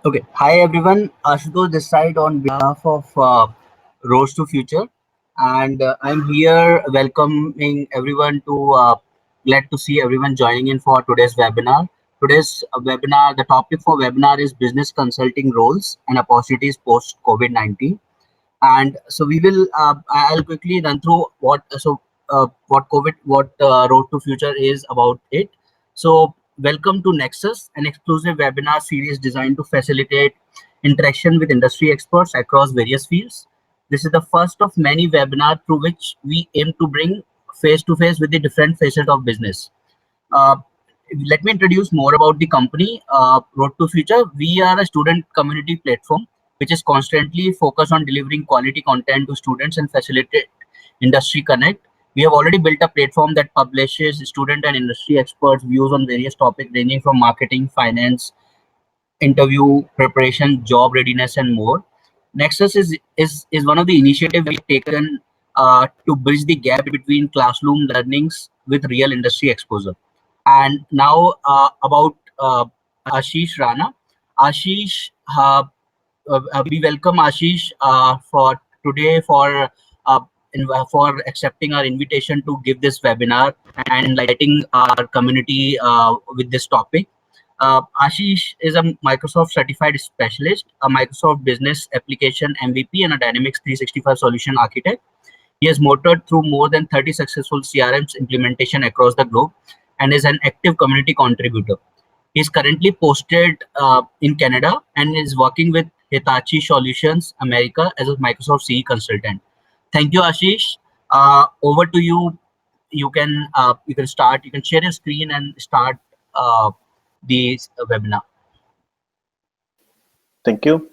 Okay. Hi everyone. Ashutosh this side on behalf of Roads2future, and I'm here welcoming everyone to glad to see everyone joining in for today's webinar. Today's webinar, the topic for webinar is business consulting roles and opportunities post COVID-19. And so we will I'll quickly run through what Road to Future is about it. So welcome to Nexus, an exclusive webinar series designed to facilitate interaction with industry experts across various fields. This is the first of many webinars through which we aim to bring face to face with the different facets of business. uh, Let me introduce more about the company. Road to Future, we are a student community platform which is constantly focused on delivering quality content to students and facilitate industry connect. We have already built a platform that publishes student and industry experts views on various topics ranging from marketing, finance, interview preparation, job readiness, and more. Nexus is one of the initiatives we've taken to bridge the gap between classroom learnings with real industry exposure. And now about Ashish Rana. Ashish, we welcome Ashish for today for accepting our invitation to give this webinar and enlightening our community with this topic. Ashish is a Microsoft certified specialist, a Microsoft business application MVP, and a Dynamics 365 solution architect. He has motored through more than 30 successful CRMs implementation across the globe and is an active community contributor. He is currently posted in Canada and is working with Hitachi Solutions America as a Microsoft CE consultant. Thank you, Ashish. Over to you. You can start. You can share your screen and start the webinar. Thank you.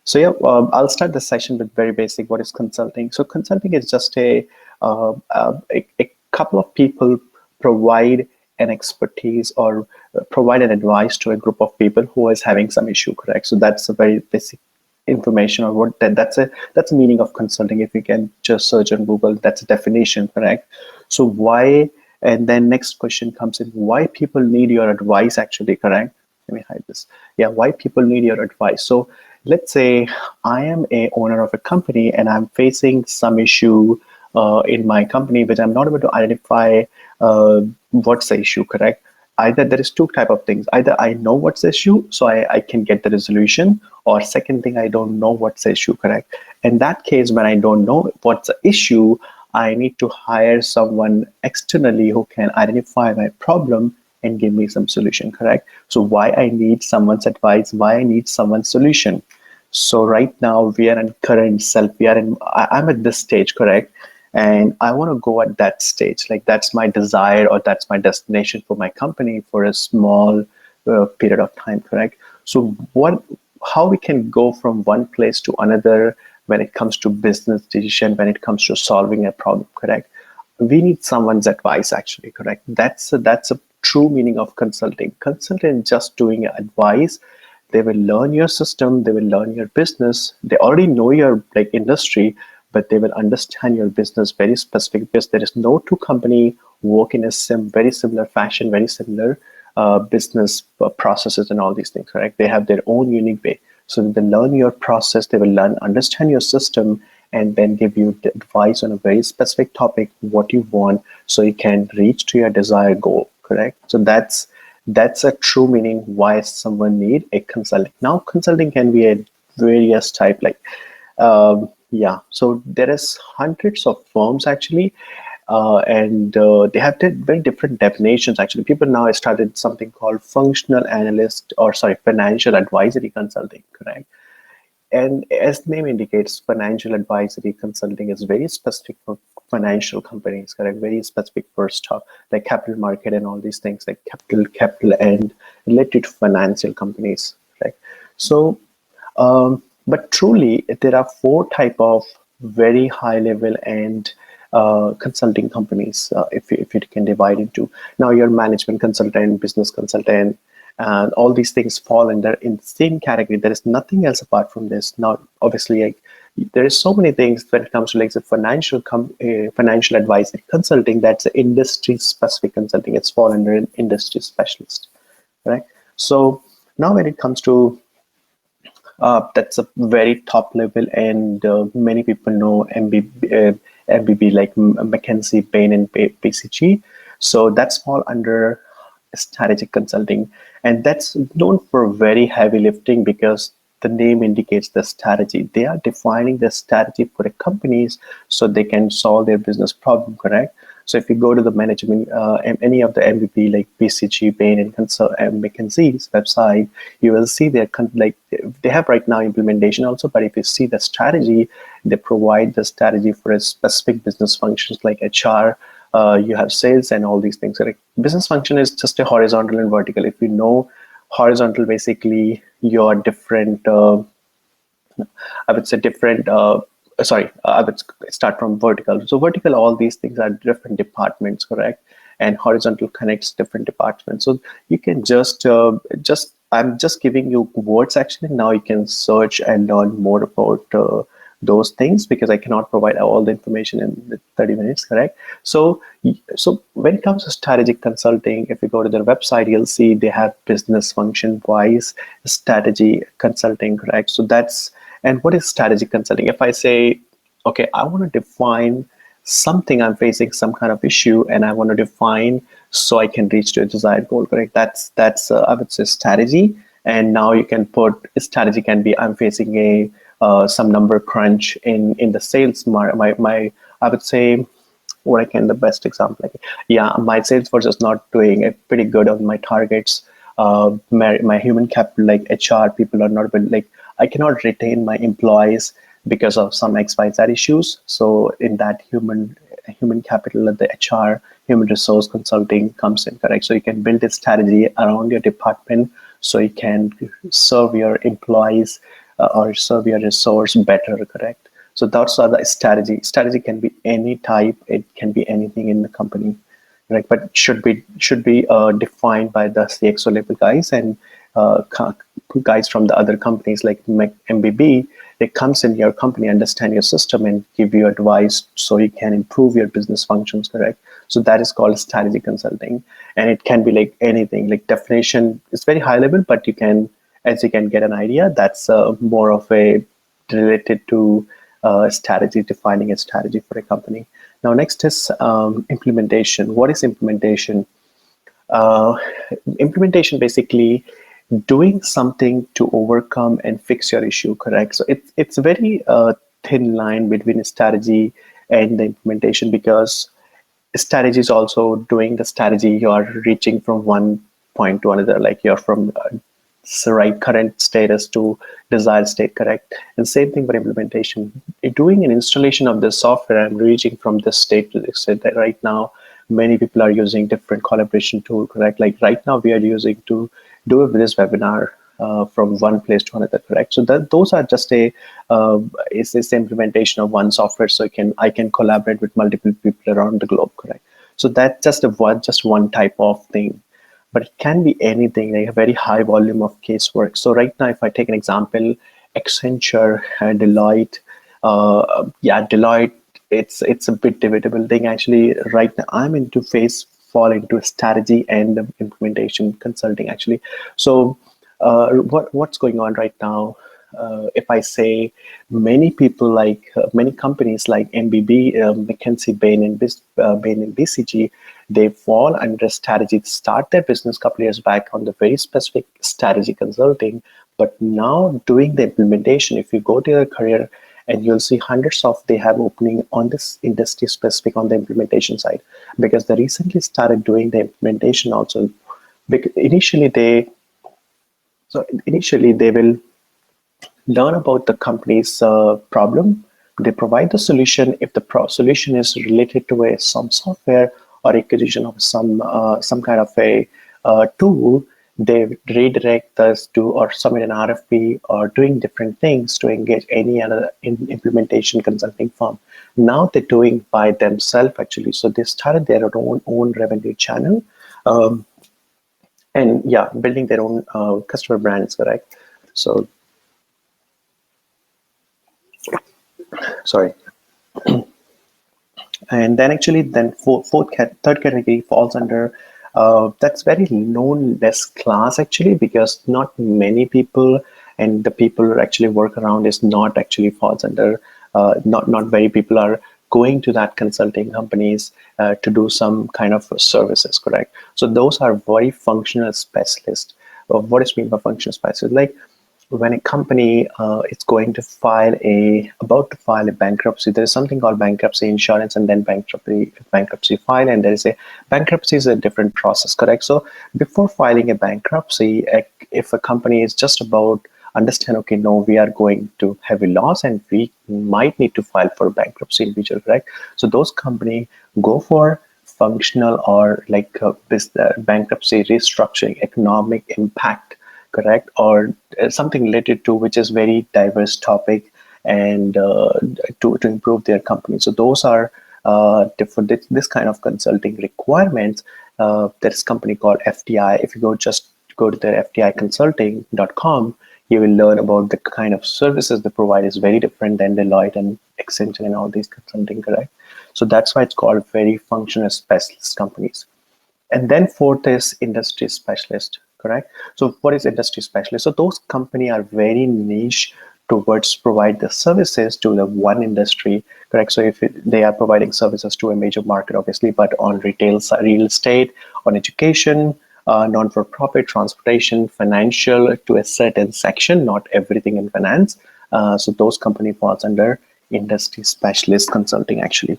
So yeah, I'll start the session with very basic. What is consulting? So consulting is just a couple of people provide an expertise or provide an advice to a group of people who is having some issue. Correct. So that's a very basic information or what that's a meaning of consulting. If you can just search on Google, that's a definition. Correct. So why? And then next question comes in: why people need your advice? Actually, correct. Let me hide this. Yeah, why people need your advice. So let's say I am a owner of a company and I'm facing some issue in my company which I'm not able to identify what's the issue. Correct. Either there is two type of things. Either I know what's the issue, so I can get the resolution, or second thing, I don't know what's the issue. Correct. In that case, when I don't know what's the issue, I need to hire someone externally who can identify my problem and give me some solution. Correct. So why I need someone's advice, why I need someone's solution. So right now we are in current self, I'm at this stage. Correct. And I want to go at that stage. Like that's my desire or that's my destination for my company for a small period of time. Correct. So how we can go from one place to another when it comes to business decision, when it comes to solving a problem. Correct. We need someone's advice. Actually. Correct. That's a true meaning of consulting. Consultant just doing advice. They will learn your system, they will learn your business, they already know your industry, but they will understand your business very specific, because there is no two company work in a very similar fashion, very similar business processes and all these things. Correct. They have their own unique way. So they learn your process, they will understand your system, and then give you advice on a very specific topic, what you want, so you can reach to your desired goal. Correct. So that's a true meaning why someone need a consulting. Now consulting can be a various type, so there is hundreds of firms actually, and they have very different definitions. Actually, people now started something called functional analyst, or financial advisory consulting. Correct. And as the name indicates, financial advisory consulting is very specific for financial companies. Correct. Very specific for stock, like capital market and all these things, like capital and related to financial companies. Right. So, but truly, there are four type of very high level and consulting companies. If you can divide into, now your management consultant, business consultant, and all these things fall in the same category. There is nothing else apart from this. Now, obviously, there is so many things when it comes to the financial advisory consulting. That's an industry specific consulting. It's fall under an industry specialist, right? So now when it comes to That's a very top level, and many people know MBB like McKinsey, Bain, and BCG. So that's all under strategic consulting, and that's known for very heavy lifting because the name indicates the strategy. They are defining the strategy for the companies so they can solve their business problem, correct? So if you go to the management, any of the MVP like BCG, Bain, and McKinsey's website, you will see their like they have right now implementation also. But if you see the strategy, they provide the strategy for a specific business functions like HR. You have sales and all these things. Like business function is just a horizontal and vertical. If you know horizontal, basically your different. I would say different. I would start from vertical. So vertical, all these things are different departments, correct? And horizontal connects different departments. So you can just I'm just giving you words actually. Now you can search and learn more about those things because I cannot provide all the information in 30 minutes, correct? So when it comes to strategic consulting, if you go to their website, you'll see they have business function wise strategy consulting, correct? So that's, and what is strategic consulting? If I say, okay, I want to define something, I'm facing some kind of issue and I want to define so I can reach to a desired goal, correct? That's I would say strategy. And now you can put strategy can be I'm facing a some number crunch in the sales my I would say what I can the best example like, yeah, my sales force is not doing a pretty good on my targets. My human capital like HR people are not like I cannot retain my employees because of some XYZ issues. So in that human capital, the HR human resource consulting comes in, correct? So you can build a strategy around your department so you can serve your employees or serve your resource better, correct? So that's the strategy. Strategy can be any type. It can be anything in the company, right? But it should be defined by the CXO level guys and guys from the other companies like MBB. It comes in your company, understand your system, and give you advice so you can improve your business functions, correct? So that is called strategy consulting, and it can be like anything. Like definition is very high level, but you can, as you can get an idea, that's more of a related to strategy, defining a strategy for a company. Now, next is implementation. What is implementation? Uh, Implementation basically doing something to overcome and fix your issue, correct? So it's a very thin line between strategy and the implementation because strategy is also doing the strategy. You are reaching from one point to another, like you're from right current status to desired state, correct? And same thing for implementation. Doing an installation of the software, I'm reaching from this state to this state. That right now many people are using different collaboration tool, correct? Like right now we are using to do this webinar from one place to another, correct? So those are just it's this implementation of one software, so I can collaborate with multiple people around the globe, correct? So that's just one type of thing, but it can be anything, like a very high volume of casework. So right now, if I take an example, Accenture, Deloitte, Deloitte, it's a bit debatable thing actually. Right now, I'm into fall into strategy and implementation consulting actually. So what's going on right now? If I say many people like many companies like MBB, McKinsey, Bain, and BCG, they fall under strategy to start their business a couple years back on the very specific strategy consulting. But now doing the implementation, if you go to their career, and you'll see hundreds of they have opening on this industry specific on the implementation side because they recently started doing the implementation also. Initially they will learn about the company's problem. They provide the solution. If the solution is related to some software or acquisition of some kind of a tool, they redirect us to or submit an RFP or doing different things to engage any other implementation consulting firm. Now they're doing by themselves actually. So they started their own revenue channel, and building their own customer brands, correct? So sorry. And then actually third category falls under that's very known less class actually, because not many people and the people who actually work around is not actually falls under, not very people are going to that consulting companies to do some kind of services, correct? So those are very functional specialists. What is mean by functional specialist? Like when a company is going to about to file a bankruptcy, there is something called bankruptcy insurance and then bankruptcy file, and there is a bankruptcy is a different process, correct? So before filing a bankruptcy, if a company is just about understand, okay, no, we are going to have a loss and we might need to file for bankruptcy in future, correct? So those company go for functional or like this bankruptcy restructuring, economic impact, correct, or something related to which is very diverse topic, and to improve their company. So those are different. This kind of consulting requirements. There's a company called FTI. If you just go to their fticonsulting.com, you will learn about the kind of services they provide is very different than Deloitte and Accenture and all these consulting, correct? So that's why it's called very functional specialist companies. And then fourth is industry specialist, correct? So what is industry specialist? So those companies are very niche towards provide the services to the one industry, correct? So if they are providing services to a major market, obviously, but on retail, real estate, on education, non-for-profit, transportation, financial to a certain section, not everything in finance. So those company falls under industry specialist consulting actually.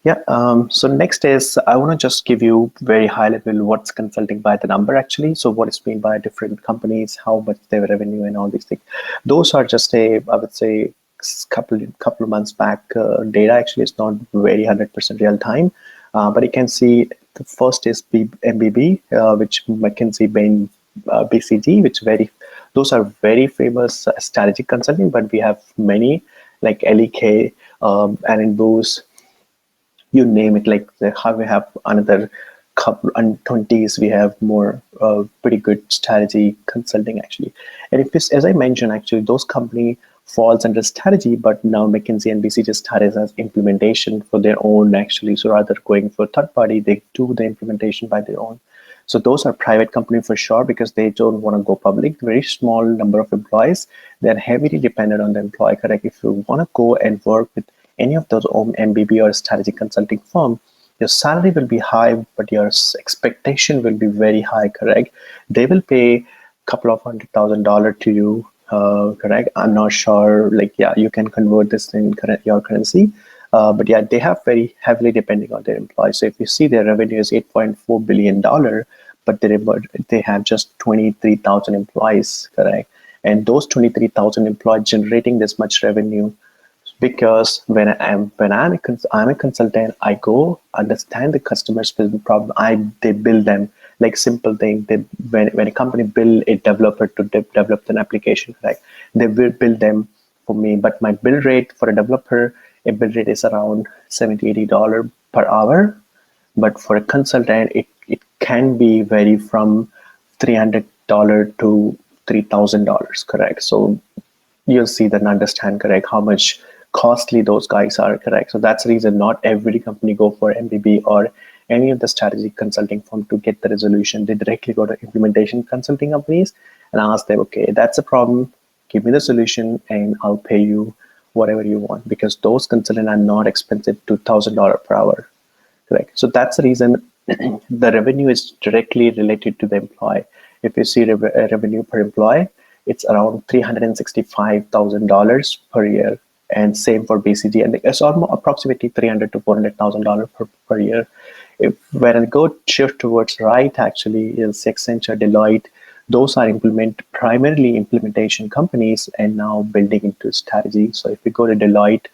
Yeah. So next is I want to just give you very high level what's consulting by the number actually. So what is meant by different companies, how much their revenue, and all these things. Those are just I would say couple of months back data. Actually, it's not very 100% real time, but you can see the first is MBB, which McKinsey, Bain, BCG, which those are very famous strategic consulting. But we have many like LEK, and Booz, you name it, like how we have another couple and 20s, we have more pretty good strategy consulting actually. And if this, as I mentioned, actually those company falls under strategy, but now McKinsey and BCG just started as implementation for their own actually. So rather going for third party, they do the implementation by their own. So those are private company for sure, because they don't want to go public. Very small number of employees. They're heavily dependent on the employee, correct? If you want to go and work with any of those MBB or strategy consulting firm, your salary will be high, but your expectation will be very high, correct? They will pay a couple of $100,000 to you, correct? I'm not sure, like, yeah, you can convert this in your currency. But yeah, they have very heavily depending on their employees. So if you see their revenue is $8.4 billion, but they have just 23,000 employees, correct? And those 23,000 employees generating this much revenue, because when I'm a consultant, I go understand the customer's business problem. They build them, like simple thing. When a company build a developer to develop an application, correct? They will build them for me, but my bill rate for a developer, a bill rate is around $70-80 per hour. But for a consultant, it can be vary from $300 to $3,000, correct? So you'll see then understand, correct, how much costly those guys are, correct? So that's the reason not every company go for MBB or any of the strategy consulting firm to get the resolution. They directly go to implementation consulting companies and ask them, okay, that's a problem, give me the solution and I'll pay you whatever you want, because those consultants are not expensive to $1,000 per hour, correct? So that's the reason the revenue is directly related to the employee. If you see revenue per employee, it's around $365,000 per year, and same for BCG, and it's almost approximately $300,000 to $400,000 per year. When I go shift towards right, actually is Accenture, Deloitte. Those are primarily implementation companies, and now building into strategy. So if we go to Deloitte,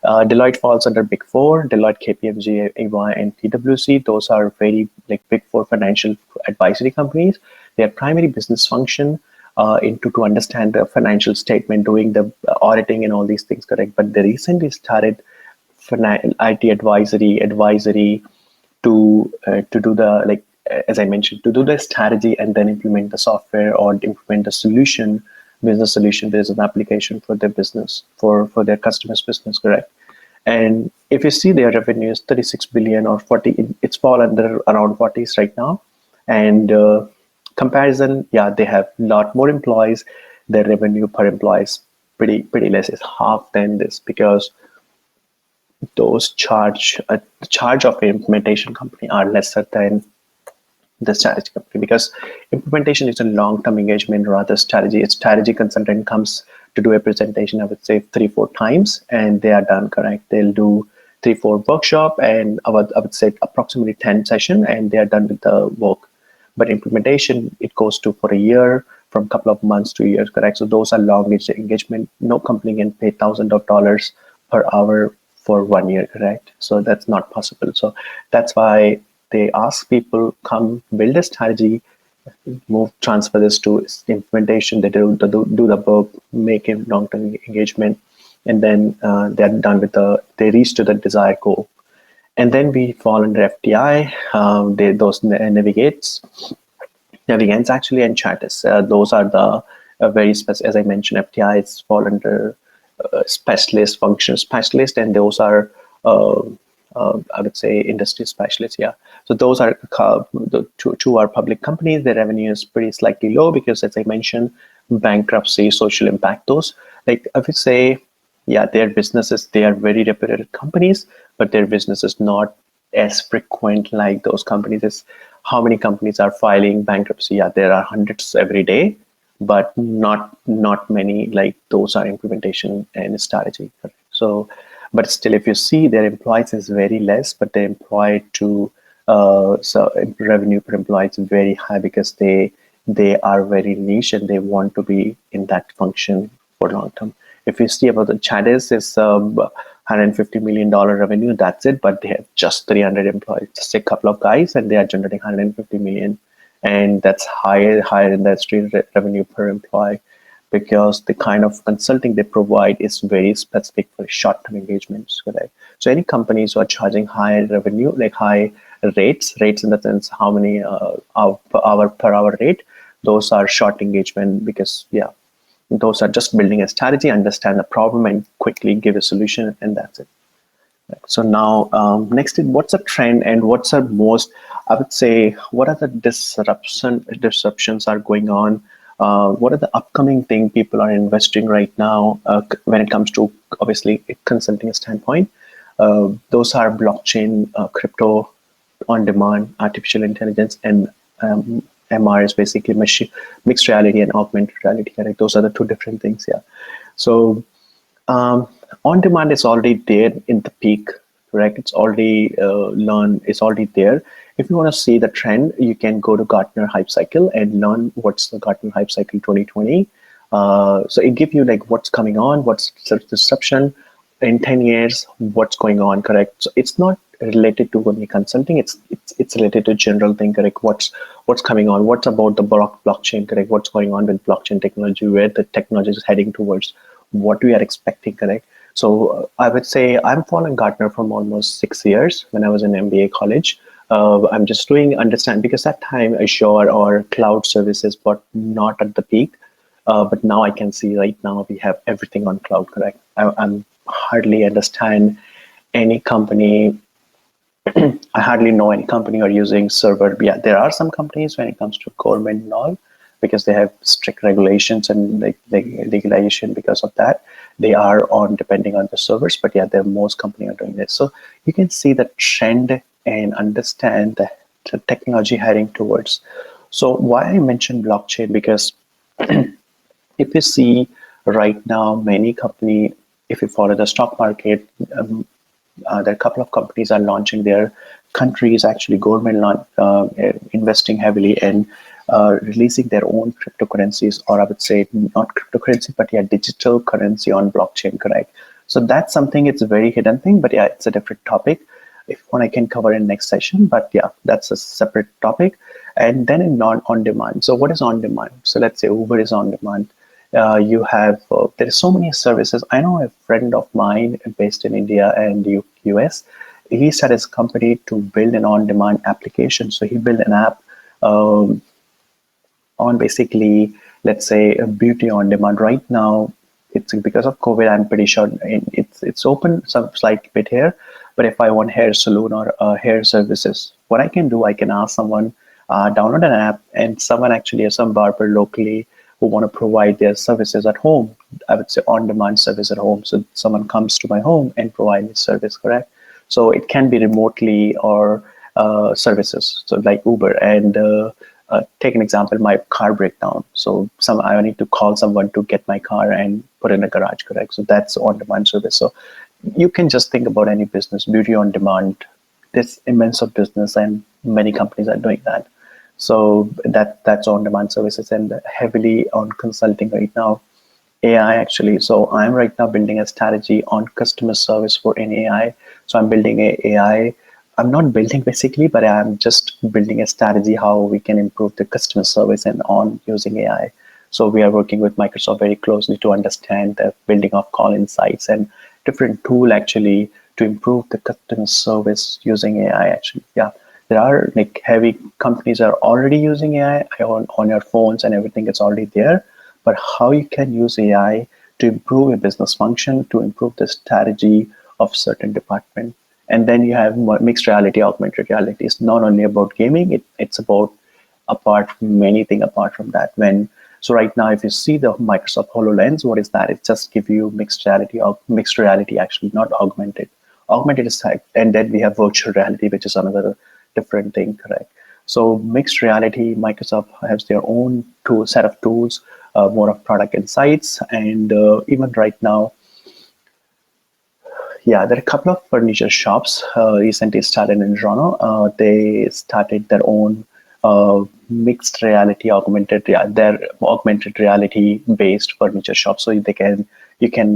Deloitte falls under Big Four. Deloitte, KPMG, EY, and PwC. Those are very like Big Four financial advisory companies. Their primary business function to understand the financial statement, doing the auditing and all these things, correct? But they recently started IT advisory to do the, like, as I mentioned, to do the strategy and then implement the software or implement the solution, business solution. There's an application for their business, for their customers' business, correct? And if you see their revenue is 36 billion or 40, it's fall under around 40s right now. And comparison, yeah, they have a lot more employees. Their revenue per employee is pretty less. It's half than this because those charge of an implementation company are lesser than the strategy company, because implementation is a long-term engagement rather strategy. A strategy consultant comes to do a presentation, I would say 3-4 times, and they are done. Correct? They'll do 3-4 workshop, and I would say approximately 10 session, and they are done with the work. But implementation, it goes to for a year, from a couple of months to years. Correct? So those are long engagement. No company can pay thousands of dollars per hour for 1 year. Correct? So that's not possible. So that's why they ask people, come build a strategy, transfer this to implementation. They do the work, make a long-term engagement, and then they're done with they reach to the desired goal. And then we fall under FTI. Those navigates actually, and chartists. Those are the very specific. As I mentioned, FTIs fall under specialist, function specialist, and those are I would say industry specialists. Yeah. So those are the two are public companies. Their revenue is pretty slightly low because, as I mentioned, bankruptcy, social impact. Those, like I would say, yeah, their businesses, they are very reputed companies, but their business is not as frequent like those companies. Is how many companies are filing bankruptcy? Yeah, there are hundreds every day, but not many like those are implementation and strategy. So, but still, if you see, their employees is very less, but they employ to so revenue per employee is very high because they are very niche and they want to be in that function for long term. If you see about the Chadis, is $150 million revenue. That's it, but they have just 300 employees, just a couple of guys, and they are generating 150 million, and that's higher industry revenue per employee, because the kind of consulting they provide is very specific for short-term engagements. Correct? So any companies who are charging high revenue, like high rates in the sense how many per hour rate, those are short engagement, because yeah, those are just building a strategy, understand the problem, and quickly give a solution, and that's it. So now, next is what's a trend and what's the most, I would say, what are the disruptions are going on? What are the upcoming thing people are investing right now when it comes to, obviously, a consulting standpoint? Those are blockchain, crypto, on-demand, artificial intelligence, and MR is basically mixed reality and augmented reality. Correct? Those are the two different things. Yeah. So on demand is already there in the peak. Correct? It's already it's already there. If you want to see the trend, you can go to Gartner Hype Cycle and learn what's the Gartner Hype Cycle 2020. So it gives you like what's coming on, what's the disruption in 10 years, what's going on. Correct? So it's not related to only consulting. It's related to general thing. Correct? What's coming on? What's about the blockchain? Correct? What's going on with blockchain technology? Where the technology is heading towards? What we are expecting. Correct? So I would say I'm following Gartner from almost 6 years when I was in MBA college. I'm just doing understand, because that time Azure or cloud services but not at the peak. But now I can see right now we have everything on cloud. Correct? I'm hardly understand any company. I hardly know any company are using server. Yeah, there are some companies when it comes to government and all, because they have strict regulations and legalization. Because of that, they are on depending on the servers. But yeah, most companies are doing this. So you can see the trend and understand the technology heading towards. So why I mentioned blockchain, because if you see right now, many company, if you follow the stock market, there are a couple of companies are launching their countries, actually government investing heavily and releasing their own cryptocurrencies, or I would say not cryptocurrency, but yeah, digital currency on blockchain. Correct? So that's something, it's a very hidden thing, but yeah, it's a different topic. If one I can cover in next session, but yeah, that's a separate topic. And then in on demand. So what is on demand? So let's say Uber is on demand. You have there are so many services. I know a friend of mine based in India and US. He started his company to build an on-demand application. So he built an app on basically, let's say, a beauty on demand. Right now, it's because of COVID. I'm pretty sure it's open some slight bit here. But if I want hair salon or hair services, what I can do, I can ask someone, download an app, and someone actually has some barber locally who want to provide their services at home. I would say on-demand service at home. So someone comes to my home and provide me service, correct? So it can be remotely or services, so like Uber. And take an example, my car breakdown. So I need to call someone to get my car and put in a garage, correct? So that's on-demand service. So you can just think about any business, beauty on demand. There's immense of business, and many companies are doing that. So that's on-demand services, and heavily on consulting right now. AI actually. So I'm right now building a strategy on customer service for an AI. So I'm building a AI. I'm not building basically, but I'm just building a strategy how we can improve the customer service and on using AI. So we are working with Microsoft very closely to understand the building of call insights and different tool actually to improve the customer service using AI actually. Yeah. There are like heavy companies are already using AI on your phones and everything. It's already there, but how you can use AI to improve a business function, to improve the strategy of certain department. And then you have mixed reality, augmented reality. It's not only about gaming, it's about apart from many things apart from that. So right now, if you see the Microsoft HoloLens, what is that? It just gives you mixed reality, or mixed reality actually, not augmented. Augmented is type, and then we have virtual reality, which is another different thing, correct? So mixed reality, Microsoft has their own set of tools, more of product insights, and even right now, yeah, there are a couple of furniture shops recently started in Toronto. They started their own mixed reality, their augmented reality based furniture shop. So you can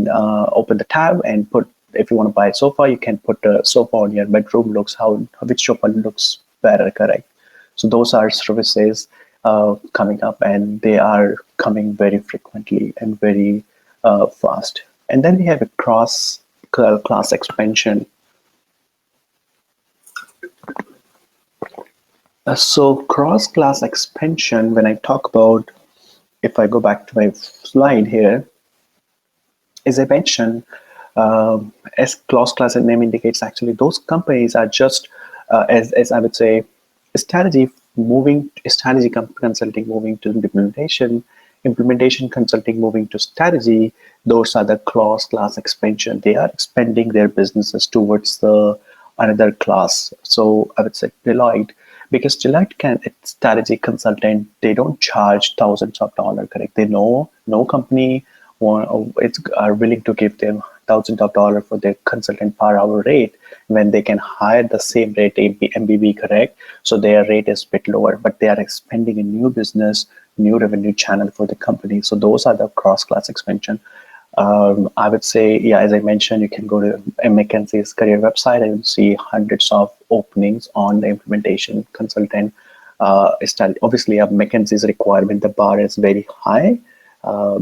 open the tab and put, if you want to buy a sofa, you can put a sofa on your bedroom. Which sofa looks better, correct? So those are services coming up, and they are coming very frequently and very fast. And then we have a class expansion. So cross-class expansion, when I talk about, if I go back to my slide here, as I mentioned, as cross-class name indicates, actually those companies are just, as I would say, strategy consulting moving to implementation consulting moving to strategy. Those are the cross-class expansion. They are expanding their businesses towards the another class. So I would say Deloitte, because Deloitte it's strategy consultant, they don't charge thousands of dollars, correct? They know no company are willing to give them thousands of dollars for their consultant per hour rate when they can hire the same rate MBB, correct? So their rate is a bit lower, but they are expanding a new business, new revenue channel for the company. So those are the cross-class expansion. I would say, yeah, as I mentioned, you can go to McKinsey's career website and see hundreds of openings on the implementation consultant. Obviously, McKinsey's requirement, the bar is very high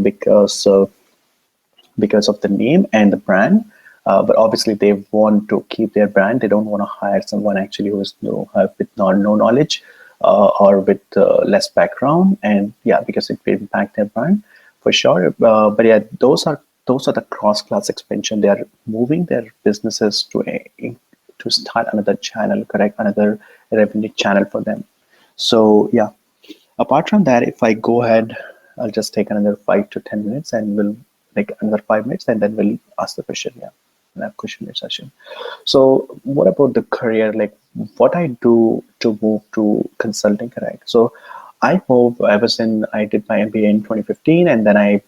because of the name and the brand. But obviously, they want to keep their brand. They don't want to hire someone actually who is with no knowledge or with less background. And yeah, because it will impact their brand for sure. But yeah, those are the cross-class expansion. They are moving their businesses to start another channel, correct? Another revenue channel for them. So yeah, apart from that, if I go ahead, I'll just take another 5 to 10 minutes, and we'll make another 5 minutes, and then we'll ask the question. Yeah, we'll have question session. So what about the career? Like what I do to move to consulting, correct? So I did my MBA in 2015, and then I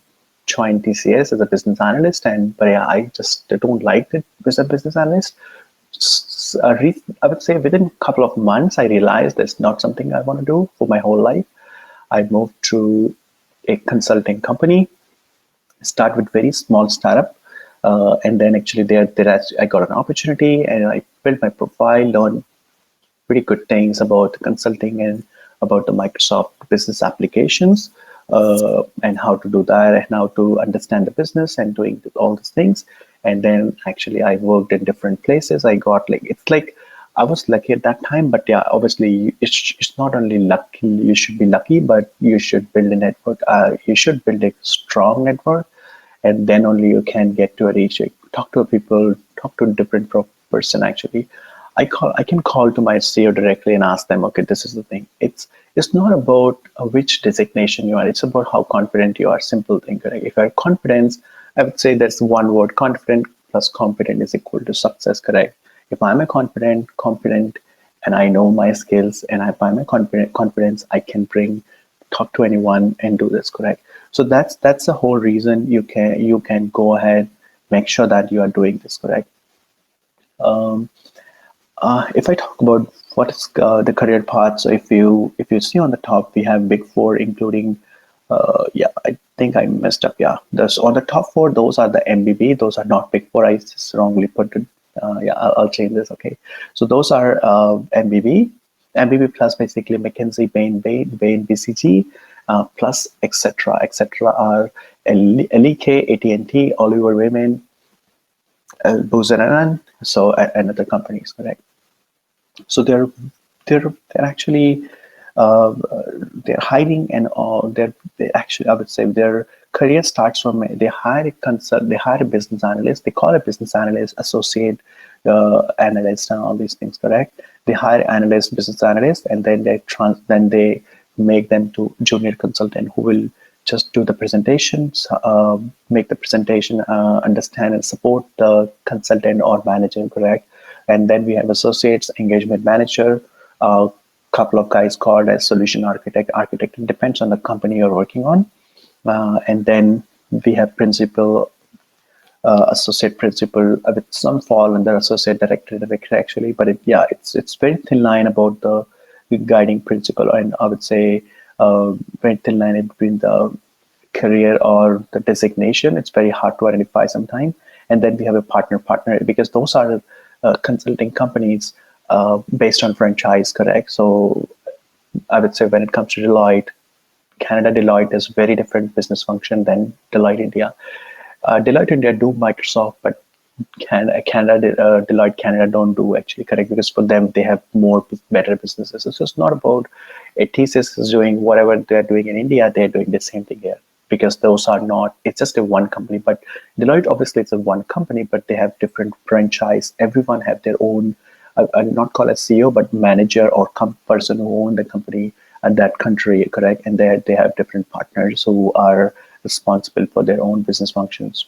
joined TCS as a business analyst. But yeah, I just don't like it as a business analyst. I would say within a couple of months, I realized that's not something I want to do for my whole life. I moved to a consulting company, start with very small startup, and then actually I got an opportunity, and I built my profile, learned pretty good things about consulting and about the Microsoft business applications, and how to do that, and how to understand the business and doing all these things. And then actually I worked in different places. I got I was lucky at that time, but yeah, obviously it's not only lucky, you should be lucky, but you should build a network. You should build a strong network, and then only you can get to a reach. Talk to people, talk to a different person actually. I can call to my CEO directly and ask them, okay, this is the thing. It's not about which designation you are. It's about how confident you are. Simple thing, correct? If you are confident, I would say that's one word: confident plus competent is equal to success, correct? If I'm a confident, and I know my skills, and if I'm a confidence, I can talk to anyone and do this, correct? So that's the whole reason you can go ahead, make sure that you are doing this, correct? Um, if I talk about what is the career path, so if you see on the top, we have big four, including yeah, I think I messed up. Yeah, those on the top four, those are the MBB. Those are not big four. I just wrongly put it. Yeah, I'll change this. Okay, so those are MBB, MBB plus basically McKinsey, Bain, BCG, plus etc. etc. are LEK, AT&T, Oliver Wyman, Booz and Allen, so and other companies, correct? So they're actually uh, they're hiding and all. They actually, I would say, their career starts from they hire a business analyst. They call a business analyst associate analyst and all these things, correct? They hire analyst, business analyst, and then they make them to junior consultant who will just do the presentations, make the presentation, understand and support the consultant or manager, correct? And then we have associates, engagement manager, a couple of guys called as solution architect. Architect, it depends on the company you're working on. And then we have principal, associate principal, with some fall under associate director actually. But it's very thin line about the guiding principle, and I would say very thin line in between the career or the designation. It's very hard to identify sometimes. And then we have a partner, because those are consulting companies based on franchise, correct? So I would say when it comes to Deloitte, Canada Deloitte is very different business function than Deloitte India. Deloitte India do Microsoft, but Deloitte Canada don't do actually, correct? Because for them, they have better businesses. It's just not about a thesis is doing whatever they're doing in India, they're doing the same thing here. Because those are not, it's just a one company. But Deloitte, obviously, it's a one company, but they have different franchise. Everyone have their own, I'll not call it CEO, but manager or person who own the company at that country, correct? And they have different partners who are responsible for their own business functions.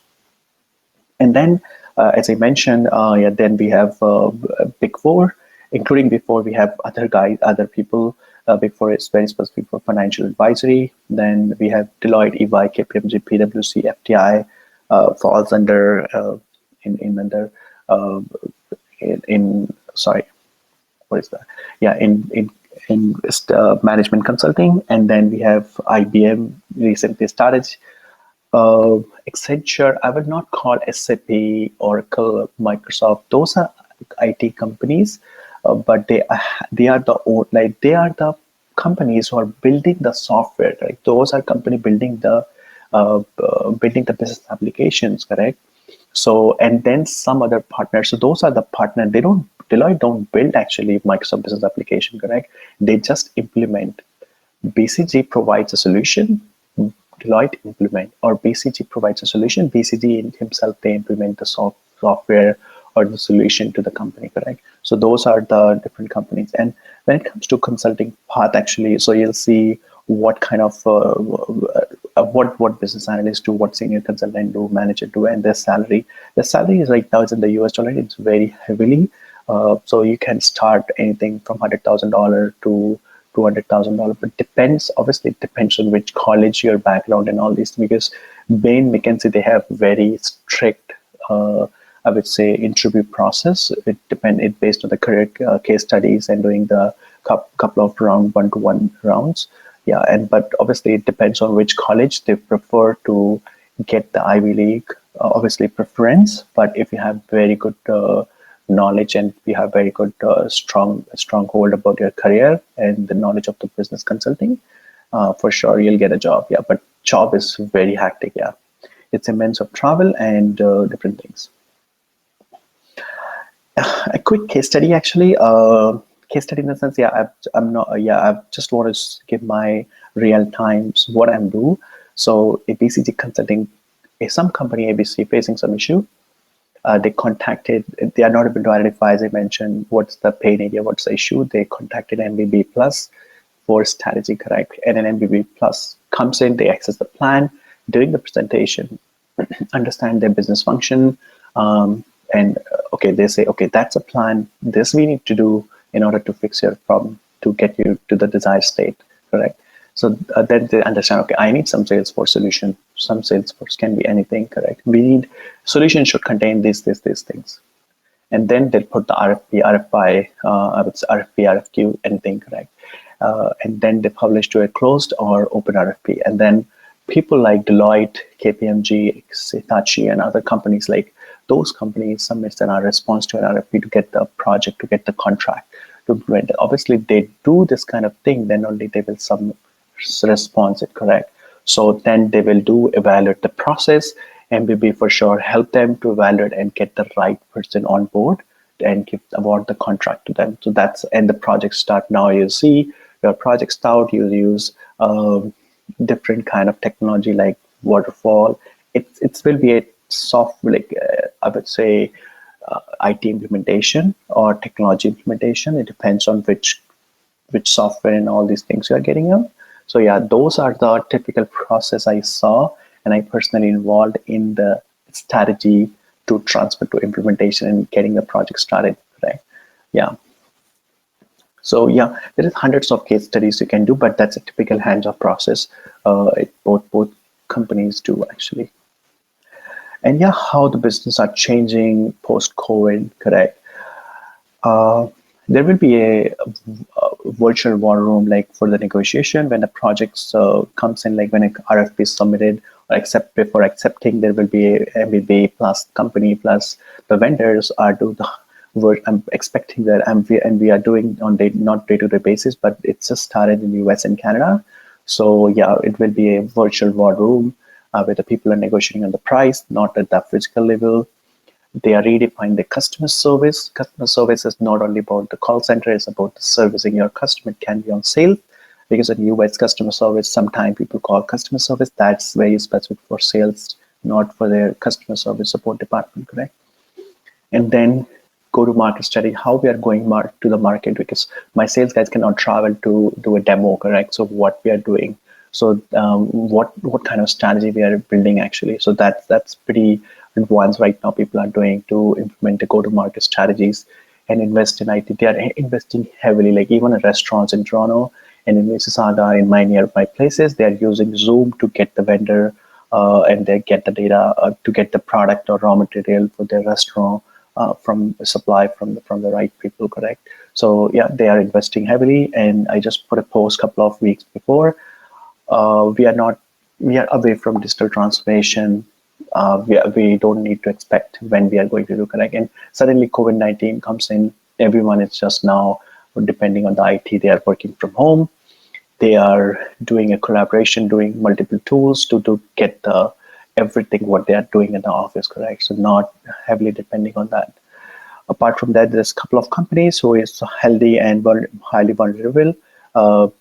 And then, as I mentioned, then we have Big Four, including Big Four, we have other people. Big Four is very specific for financial advisory. Then we have Deloitte, EY, KPMG, PwC, FTI falls under sorry, what is that? Yeah, in management consulting. And then we have IBM recently started. Accenture, I would not call SAP, Oracle, Microsoft. Those are IT companies, but they are the companies who are building the software. Right? Those are company building the business applications, correct? So, and then some other partners. So those are the partners. Deloitte don't build actually Microsoft business application, correct? They just implement. BCG provides a solution. Deloitte implement, or BCG provides a solution. BCG in himself, they implement the software or the solution to the company, correct? So those are the different companies. And when it comes to consulting path, actually, so you'll see what kind of what business analysts do, what senior consultant do, manager do, and their salary. The salary is right now is in the US dollar. It's very heavily. So you can start anything from $100,000 to $200,000, but obviously it depends on which college, your background and all these, because Bain, McKinsey, they have very strict, I would say, interview process. It based on the career case studies and doing the couple of one-to-one rounds. Yeah, but obviously it depends on which college they prefer to get the Ivy League, obviously preference, but if you have very good knowledge and you have very good strong hold about your career and the knowledge of the business consulting, for sure you'll get a job. Yeah, but job is very hectic. Yeah, it's immense of travel and different things. A quick case study, actually. Case study in the sense, I just want to give my real times what I'm doing. So a BCG consulting, some company ABC facing some issue. They contacted, they are not able to identify, as I mentioned, what's the pain area, what's the issue. They contacted MBB Plus for strategy, correct? And an MBB Plus comes in, they access the plan during the presentation, understand their business function, and okay, they say, okay, that's a plan. This we need to do in order to fix your problem, to get you to the desired state, correct? So then they understand, okay, I need some Salesforce solution. Some Salesforce can be anything, correct? We need solution should contain these things. And then they'll put the RFP, RFI, I would say RFP, RFQ, anything, correct? And then they publish to a closed or open RFP. And then people like Deloitte, KPMG, Hitachi, and other companies, like those companies submits a response to an RFP to get the project, to get the contract. To obviously, they do this kind of thing, then only they will response it, correct? So then they will evaluate the process. MBB for sure help them to evaluate and get the right person on board and award the contract to them. So and the project start. Now you see your project start, you use different kind of technology like waterfall. It will be a soft, like I would say IT implementation or technology implementation. It depends on which software and all these things you are getting on. So yeah, those are the typical process I saw, and I personally involved in the strategy to transfer to implementation and getting the project started, right? Yeah. So yeah, there is hundreds of case studies you can do, but that's a typical hands-off process. Both companies do actually. And yeah, how the business are changing post-COVID, correct? There will be a virtual war room, like for the negotiation when the projects comes in, like when an RFP is submitted or before accepting, there will be a MBB plus company plus the vendors are do the work. I'm expecting that, and we are doing on not day-to-day basis, but it's just started in the US and Canada. So yeah, it will be a virtual war room where the people are negotiating on the price, not at the physical level. They are redefining the customer service. Customer service is not only about the call center, it's about the servicing your customer. It can be on sale, because in US customer service, sometimes people call customer service. That's very specific for sales, not for their customer service support department, correct? And then go-to-market strategy, how we are going to the market, because my sales guys cannot travel to do a demo, correct? So what we are doing. So what kind of strategy we are building actually. So that's pretty advanced right now. People are doing to implement the go-to-market strategies and invest in IT. They are investing heavily, like even in restaurants in Toronto and in Mississauga, in my nearby places, they are using Zoom to get the vendor and they get the data to get the product or raw material for their restaurant from supply from the right people, correct? So yeah, they are investing heavily. And I just put a post a couple of weeks before. We are away from digital transformation. We don't need to expect when we are going to do correct. And suddenly COVID-19 comes in. Everyone is just now depending on the IT. They are working from home. They are doing a collaboration, doing multiple tools to get everything what they are doing in the office, correct? So not heavily depending on that. Apart from that, there's a couple of companies who is healthy and highly vulnerable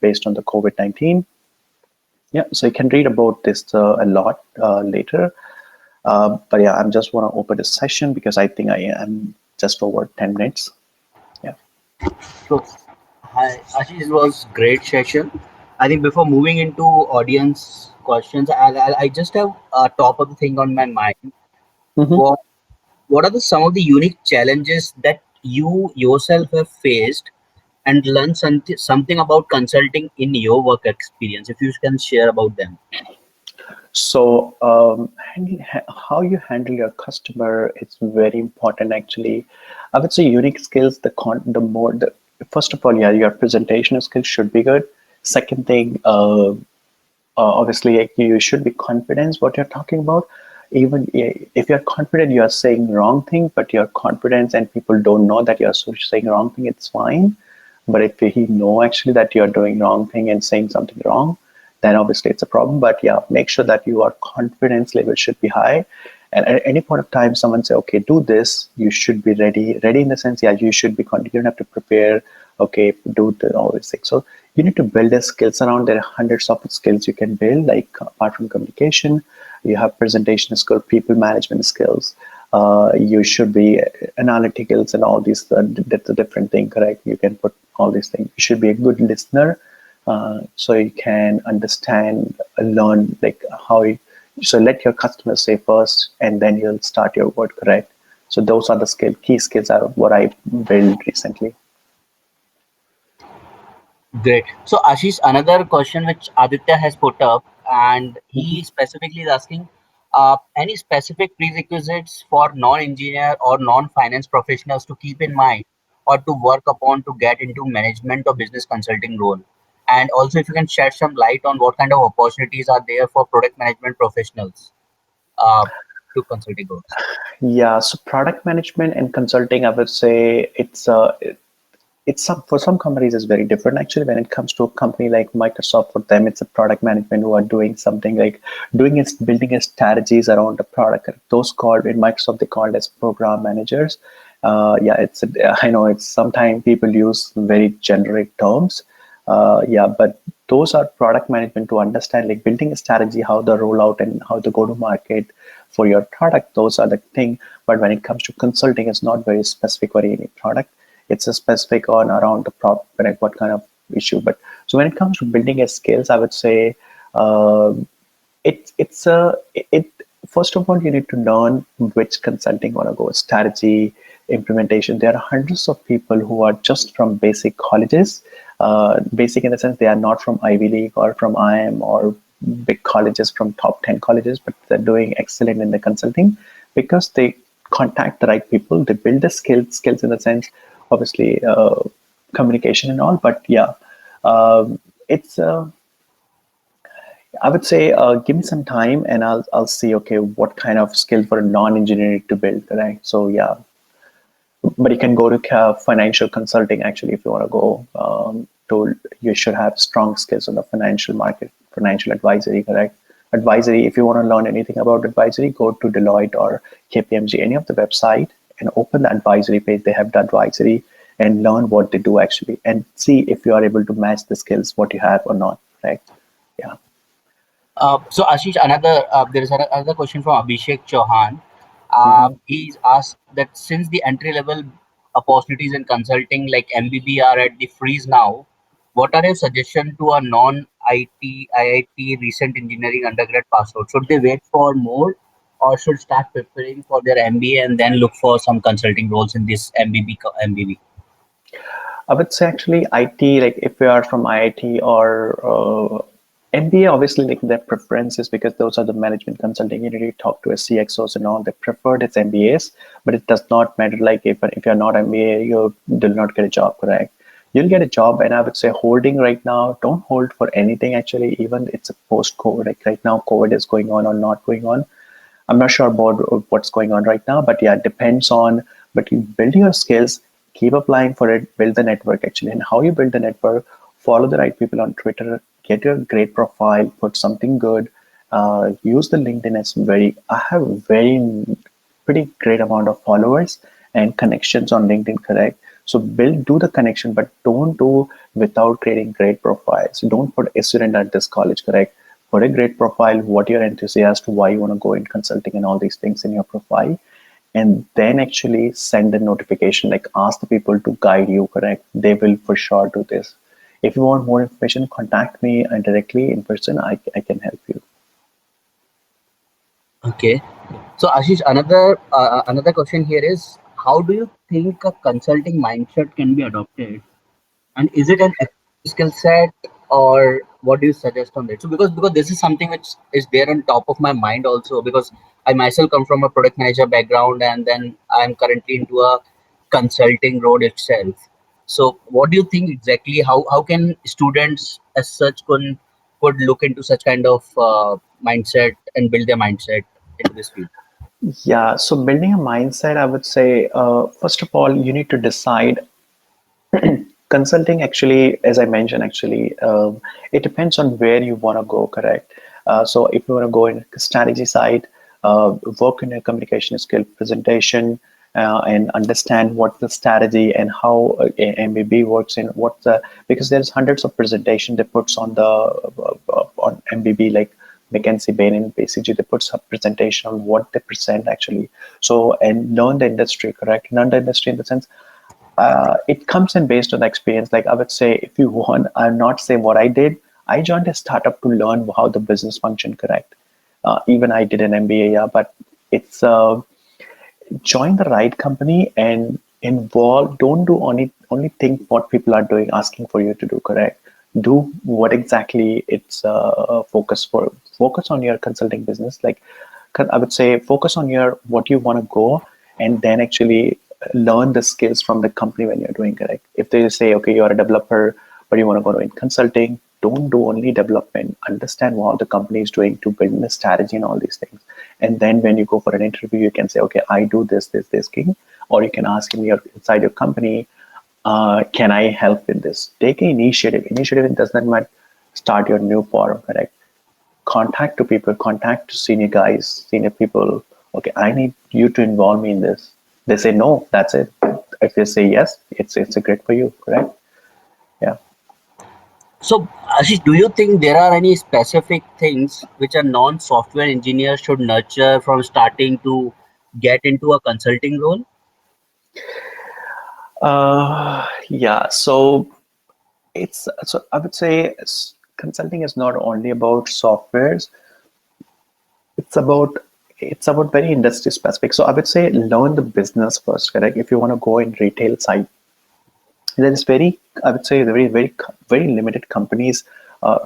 based on the COVID-19. Yeah, so you can read about this a lot later. But yeah, I'm just want to open the session because I think I am just over 10 minutes. Yeah. So, hi, Ashish, it was great session. I think before moving into audience questions, I just have a top of the thing on my mind. Mm-hmm. What What are some of the unique challenges that you yourself have faced and learned something about consulting in your work experience? If you can share about them. So how you handle your customer is very important. Actually, I would say unique skills. First of all, yeah, your presentation skills should be good. Second thing, obviously, like, you should be confident what you're talking about. Even if you're confident, you are saying wrong thing, but you're confident and people don't know that you're saying wrong thing, it's fine. But if he know actually that you're doing wrong thing and saying something wrong, then obviously it's a problem. But yeah, make sure that your confidence level should be high. And at any point of time, someone say, okay, do this, you should be ready. Ready in the sense, yeah, you should be confident. You don't have to prepare, okay, all these things. So you need to build the skills around. There are hundreds of skills you can build, like apart from communication, you have presentation skills, people management skills, You should be analyticals and all these. That's a different thing, correct? You can put all these things. You should be a good listener, so you can understand, learn like how. So let your customers say first, and then you'll start your word, correct? So those are the key skills are what I built recently. Great. So Ashish, another question which Aditya has put up, and he specifically is asking, any specific prerequisites for non-engineer or non-finance professionals to keep in mind or to work upon to get into management or business consulting role? And also, if you can shed some light on what kind of opportunities are there for product management professionals uh, to consulting roles. Yeah, so product management and consulting, I would say it's for some companies is very different actually. When it comes to a company like Microsoft, for them it's a product management who are doing something like doing is building a strategies around the product. Those called in Microsoft they called as program managers. Yeah, I know it's sometimes people use very generic terms. Yeah, but those are product management to understand like building a strategy, how the rollout and how to go to market for your product. Those are the thing. But when it comes to consulting, it's not very specific for any product. It's a specific on around the like what kind of issue. But so when it comes to building a skills, I would say uh, it's a it first of all you need to learn which consulting want to go strategy implementation. There are hundreds of people who are just from basic colleges, basic in the sense they are not from Ivy League or from IIM or big colleges from top 10 colleges, but they're doing excellent in the consulting because they contact the right people, they build the skills in the sense obviously communication and all. But yeah, it's I would say give me some time and I'll see okay what kind of skill for a non-engineer to build, right? So yeah, but you can go to financial consulting actually if you want to go to you should have strong skills on the financial market, financial advisory, correct? Advisory, if you want to learn anything about advisory, go to Deloitte or KPMG, any of the website, and open the advisory page. They have the advisory and learn what they do actually and see if you are able to match the skills what you have or not, right? Yeah. So Ashish, there is another question from Abhishek Chauhan. Mhm. He's asked that since the entry level opportunities in consulting like MBB are at the freeze now, what are your suggestion to a non-IT IIT recent engineering undergrad pass out? Should they wait for more, or should start preparing for their MBA and then look for some consulting roles in this MBB? I would say actually IT, like if you are from IIT or MBA, obviously like their preferences because those are the management consulting. You need to talk to a CXOs and all. They preferred it's MBAs, but it does not matter. Like if you're not MBA, you will not get a job, correct? You'll get a job, and I would say holding right now, don't hold for anything actually. Even it's a post-COVID, like right now, COVID is going on or not going on. I'm not sure about what's going on right now, but yeah, it depends on. But you build your skills, keep applying for it, build the network actually, and how you build the network. Follow the right people on Twitter, get your great profile, put something good. Use the LinkedIn as very. I have very pretty great amount of followers and connections on LinkedIn, correct? So do the connection, but don't do without creating great profiles. Don't put a student at this college, correct? Put a great profile, what you're enthusiastic, why you want to go in consulting and all these things in your profile. And then actually send a notification, like ask the people to guide you, correct? They will for sure do this. If you want more information, contact me directly in person. I can help you. Okay. So Ashish, another question here is, how do you think a consulting mindset can be adopted, and is it an active skill set, or what do you suggest on that? So because this is something which is there on top of my mind also, because I myself come from a product manager background, and then I'm currently into a consulting road itself. So what do you think exactly? How can students as such could look into such kind of mindset and build their mindset into this field? Yeah, so building a mindset, I would say, first of all, you need to decide. Consulting actually, as I mentioned, actually, it depends on where you want to go, correct? So if you want to go in strategy side, work in a communication skill presentation, and understand what the strategy and how MBB works in because there's hundreds of presentation that puts on the on MBB, like McKinsey, Bain, and BCG, they put some presentation on what they present actually. So, and learn the industry, correct? Learn the industry in the sense, it comes in based on the experience. Like I would say, if you want, I'm not saying what I did. I joined a startup to learn how the business function, correct? Even I did an MBA, yeah, but it's join the right company and involve. Don't do only think what people are doing, asking for you to do, correct? Do what exactly it's focus for. Focus on your consulting business. Like I would say, focus on your what you want to go, and then actually learn the skills from the company when you're doing, correct? If they say, okay, you're a developer, but you want to go in consulting, don't do only development. Understand what the company is doing to build a strategy and all these things. And then when you go for an interview, you can say, okay, I do this thing, or you can ask in your inside your company, can I help with this? Take an initiative. Initiative does not mean start your new forum, correct? Contact to people, contact to senior guys, senior people. Okay, I need you to involve me in this. They say no, that's it. If they say yes, it's a great for you, correct? Yeah. So, Ashish, do you think there are any specific things which a non-software engineer should nurture from starting to get into a consulting role? Yeah. So I would say consulting is not only about softwares. It's about it's about very industry specific. So I would say learn the business first, correct? If you want to go in retail side, there's very, I would say, very limited companies,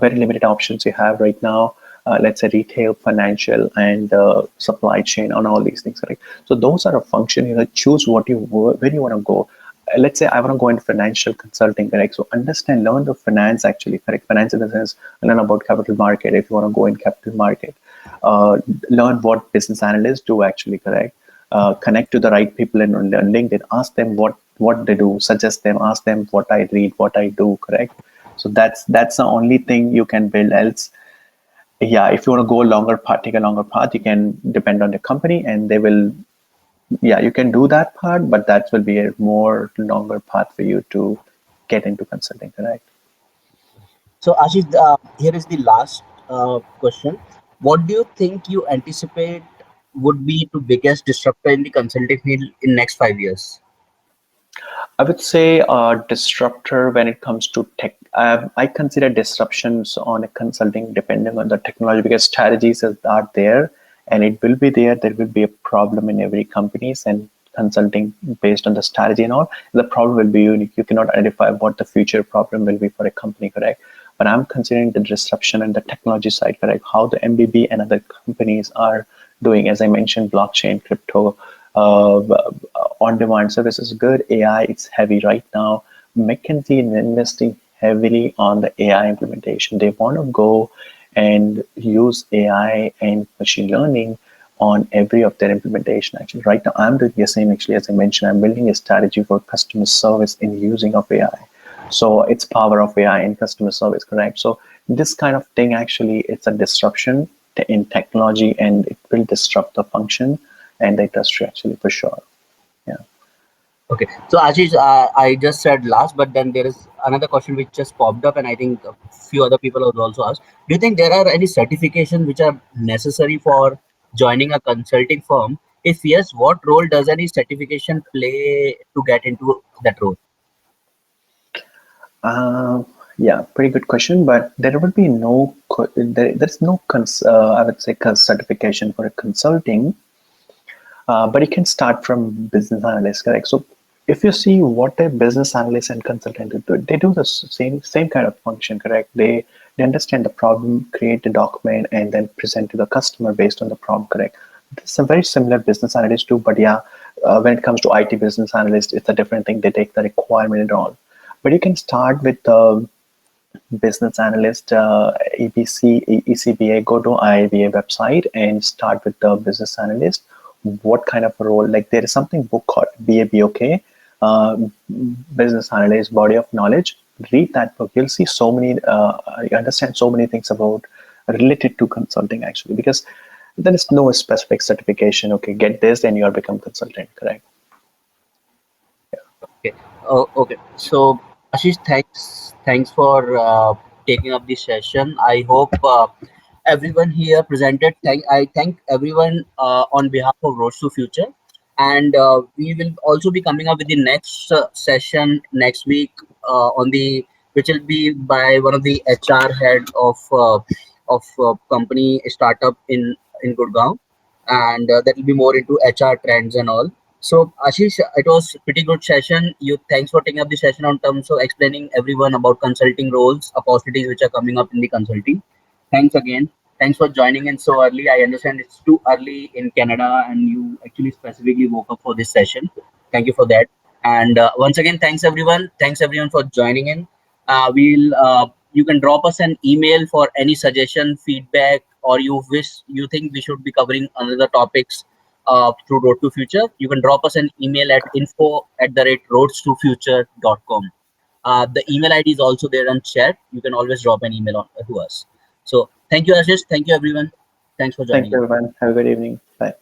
very limited options you have right now. Let's say retail, financial, and supply chain, on all these things, right? So those are a function. Choose where you want to go. Let's say I want to go into financial consulting, correct? So understand, learn the finance actually, correct? Finance in the sense, learn about capital market. If you want to go in capital market, uh, learn what business analysts do actually, correct? Connect to the right people in LinkedIn. Ask them what they do. Suggest them. Ask them what I read, what I do. Correct. So that's the only thing you can build. Else, yeah, if you want to go a longer path, take a longer path. You can depend on the company, and they will. Yeah, you can do that part, but that will be a more longer path for you to get into consulting. Correct. So, Ashish, here is the last question. What do you think you anticipate would be the biggest disruptor in the consulting field in next 5 years? I would say disruptor when it comes to tech. I consider disruptions on a consulting depending on the technology, because strategies are there and it will be there. There will be a problem in every companies, and consulting based on the strategy and all. The problem will be unique. You cannot identify what the future problem will be for a company, correct? But I'm considering the disruption and the technology side, correct? How the MBB and other companies are doing, as I mentioned, blockchain, crypto, uh, on-demand services, good. AI, it's heavy right now. McKinsey is investing heavily on the AI implementation. They want to go and use AI and machine learning on every of their implementation. Actually, right now I'm doing the same. Actually, as I mentioned, I'm building a strategy for customer service in using of AI. So it's power of AI in customer service, correct? So this kind of thing, actually, it's a disruption in technology, and it will disrupt the function and the industry actually, for sure. Yeah. Okay, so Ashish, I just said last, but then there is another question which just popped up, and I think a few other people have also asked. Do you think there are any certifications which are necessary for joining a consulting firm? If yes, what role does any certification play to get into that role? Uh, yeah, pretty good question, but there would be there's no I would say certification for a consulting, but you can start from business analyst, correct? So if you see what a business analyst and consultant do, they do the same kind of function, correct? They understand the problem, create a document, and then present to the customer based on the problem, correct? It's a very similar business analyst too, but yeah, when it comes to IT business analyst, it's a different thing. They take the requirement and all. But you can start with business analyst, EBC, ECBA, go to IIBA website and start with the business analyst. What kind of a role? Like there is something book called BABOK, uh, Business Analyst Body of Knowledge. Read that book. You'll see so many, you understand so many things about related to consulting actually, because there is no specific certification. Okay, get this and you are become consultant, correct? Okay. Oh, okay. So, Ashish, thanks for taking up this session. I hope everyone here presented. I thank everyone on behalf of Roads2future, and we will also be coming up with the next session next week on the which will be by one of the HR head of company startup in Gurgaon, and that will be more into HR trends and all. So Ashish, it was pretty good session. You thanks for taking up the session on terms of explaining everyone about consulting roles, opportunities which are coming up in the consulting. Thanks again. Thanks for joining in so early. I understand it's too early in Canada and you actually specifically woke up for this session. Thank you for that. And once again, thanks everyone. Thanks everyone for joining in. You can drop us an email for any suggestion, feedback, or you think we should be covering another topics through Road to Future. You can drop us an email at info@roads2future.com. The email ID is also there on chat. You can always drop an email to us. So thank you, Ashish. Thank you, everyone. Thanks for Thank joining you, in. everyone. Have a good evening. Bye.